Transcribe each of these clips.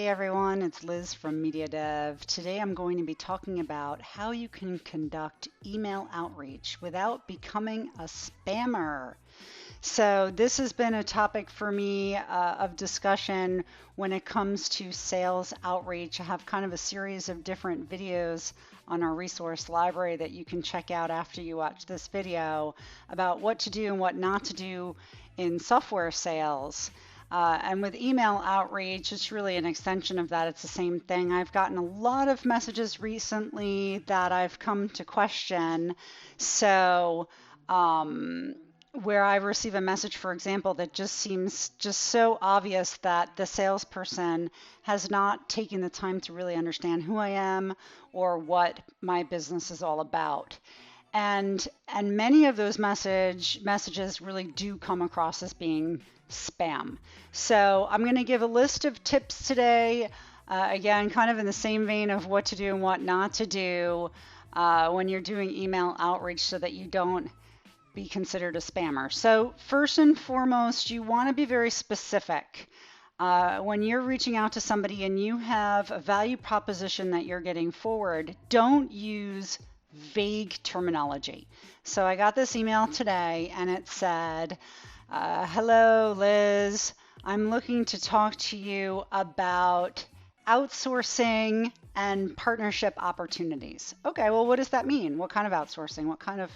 Hey everyone, it's Liz from Media Dev. Today I'm going to be talking about how you can conduct email outreach without becoming a spammer. So this has been a topic for me of discussion when it comes to sales outreach. I have kind of a series of different videos on our resource library that you can check out after you watch this video about what to do and what not to do in software sales. And with email outreach, it's really an extension of that. It's the same thing. I've gotten a lot of messages recently that I've come to question. So, where I receive a message, for example, that just seems just so obvious that the salesperson has not taken the time to really understand who I am or what my business is all about. And many of those messages really do come across as being spam. So I'm going to give a list of tips today, again, kind of in the same vein of what to do and what not to do when you're doing email outreach so that you don't be considered a spammer. So first and foremost, you want to be very specific. When you're reaching out to somebody and you have a value proposition that you're getting forward, don't use vague terminology. So I got this email today and it said, hello, Liz. I'm looking to talk to you about outsourcing and partnership opportunities. Okay, well, what does that mean? What kind of outsourcing? What kind of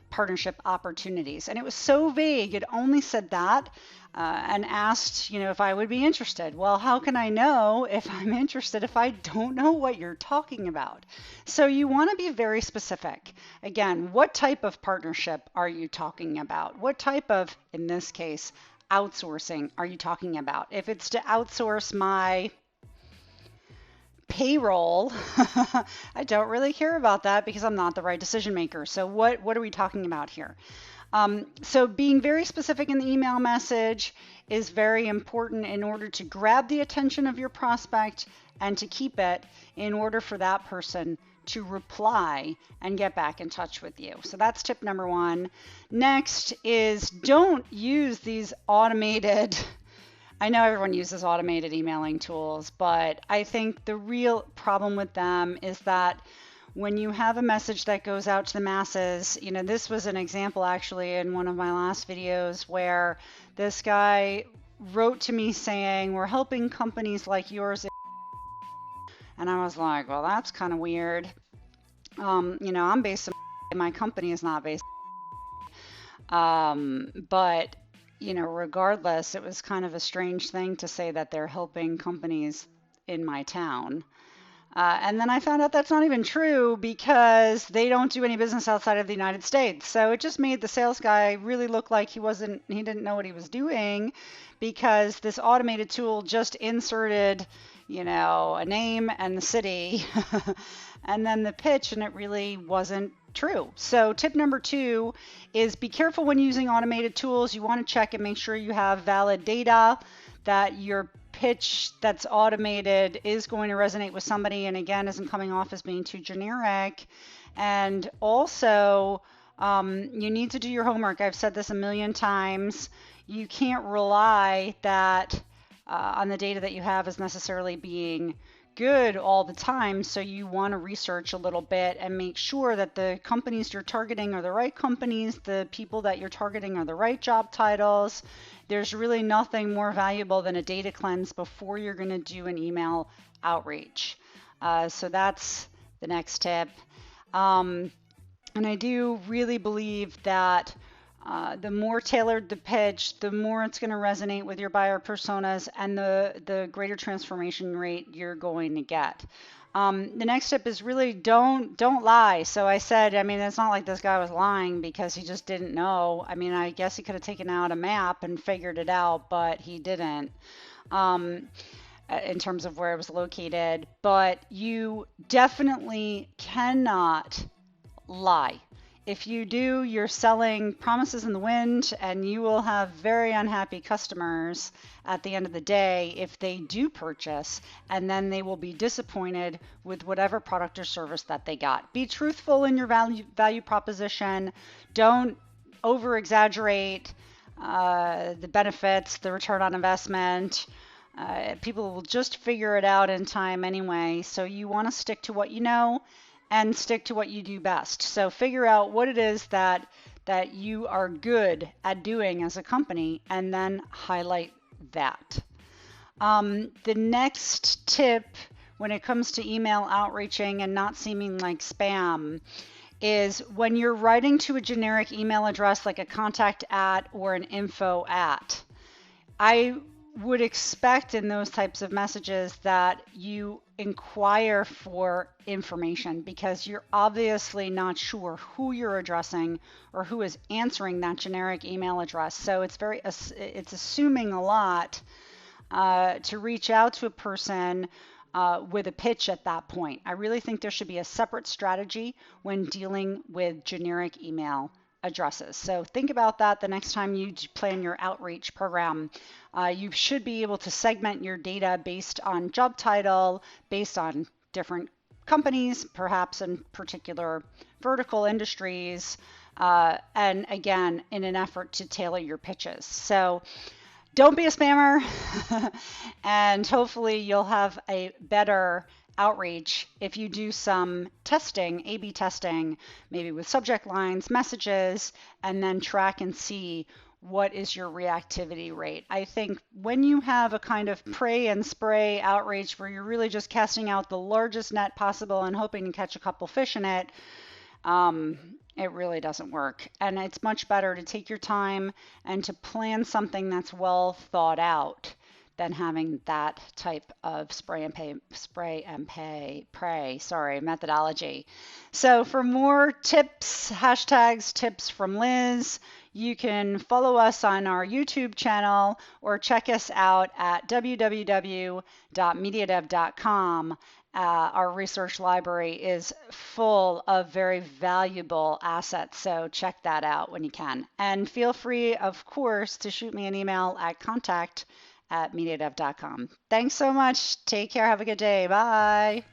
partnership opportunities? And it was so vague. It only said that and asked, if I would be interested. Well, how can I know if I'm interested if I don't know what you're talking about? So you want to be very specific. Again, what type of partnership are you talking about? What type of, in this case, outsourcing are you talking about? If it's to outsource my payroll, I don't really care about that because I'm not the right decision maker. So what are we talking about here? So being very specific in the email message is very important in order to grab the attention of your prospect and to keep it in order for that person to reply and get back in touch with you. So that's tip number one. Next is don't use these automated I know everyone uses automated emailing tools, but I think the real problem with them is that when you have a message that goes out to the masses, this was an example actually in one of my last videos where this guy wrote to me saying, we're helping companies like yours. And I was like, well, that's kind of weird. I'm based in my company is not based. But regardless, it was kind of a strange thing to say that they're helping companies in my town. And then I found out that's not even true because they don't do any business outside of the United States. So it just made the sales guy really look like he didn't know what he was doing because this automated tool just inserted, a name and the city and then the pitch, and it really wasn't true. So tip number two is be careful when using automated tools. You want to check and make sure you have valid data, that your pitch that's automated is going to resonate with somebody and again isn't coming off as being too generic. And also you need to do your homework. I've said this a million times. You can't rely that on the data that you have as necessarily being good all the time. So you want to research a little bit and make sure that the companies you're targeting are the right companies, the people that you're targeting are the right job titles. There's really nothing more valuable than a data cleanse before you're going to do an email outreach. So that's the next tip. And I do really believe that the more tailored the pitch, the more it's going to resonate with your buyer personas and the greater transformation rate you're going to get. The next tip is really don't lie. So I said, it's not like this guy was lying because he just didn't know. I guess he could have taken out a map and figured it out, but he didn't in terms of where it was located. But you definitely cannot lie. If you do, you're selling promises in the wind, and you will have very unhappy customers at the end of the day if they do purchase, and then they will be disappointed with whatever product or service that they got. Be truthful in your value proposition. Don't over exaggerate the benefits, the return on investment. People will just figure it out in time anyway. So you want to stick to what you know and stick to what you do best. So figure out what it is that you are good at doing as a company and then highlight that. The next tip when it comes to email outreaching and not seeming like spam is when you're writing to a generic email address like a contact at or an info at. I would expect in those types of messages that you inquire for information because you're obviously not sure who you're addressing or who is answering that generic email address. So it's assuming a lot to reach out to a person with a pitch at that point. I really think there should be a separate strategy when dealing with generic email addresses. So think about that the next time you plan your outreach program. You should be able to segment your data based on job title, based on different companies, perhaps in particular vertical industries, and again, in an effort to tailor your pitches. So don't be a spammer, and hopefully you'll have a better outreach if you do some testing, A/B testing, maybe with subject lines, messages, and then track and see what is your reactivity rate. I think when you have a kind of pray and spray outreach where you're really just casting out the largest net possible and hoping to catch a couple fish in it, it really doesn't work. And it's much better to take your time and to plan something that's well thought out than having that type of spray and pray methodology. So for more tips, hashtags, tips from Liz, you can follow us on our YouTube channel or check us out at www.mediadev.com. Our research library is full of very valuable assets, so check that out when you can. And feel free, of course, to shoot me an email at contact@mediadev.com. Thanks so much. Take care. Have a good day. Bye.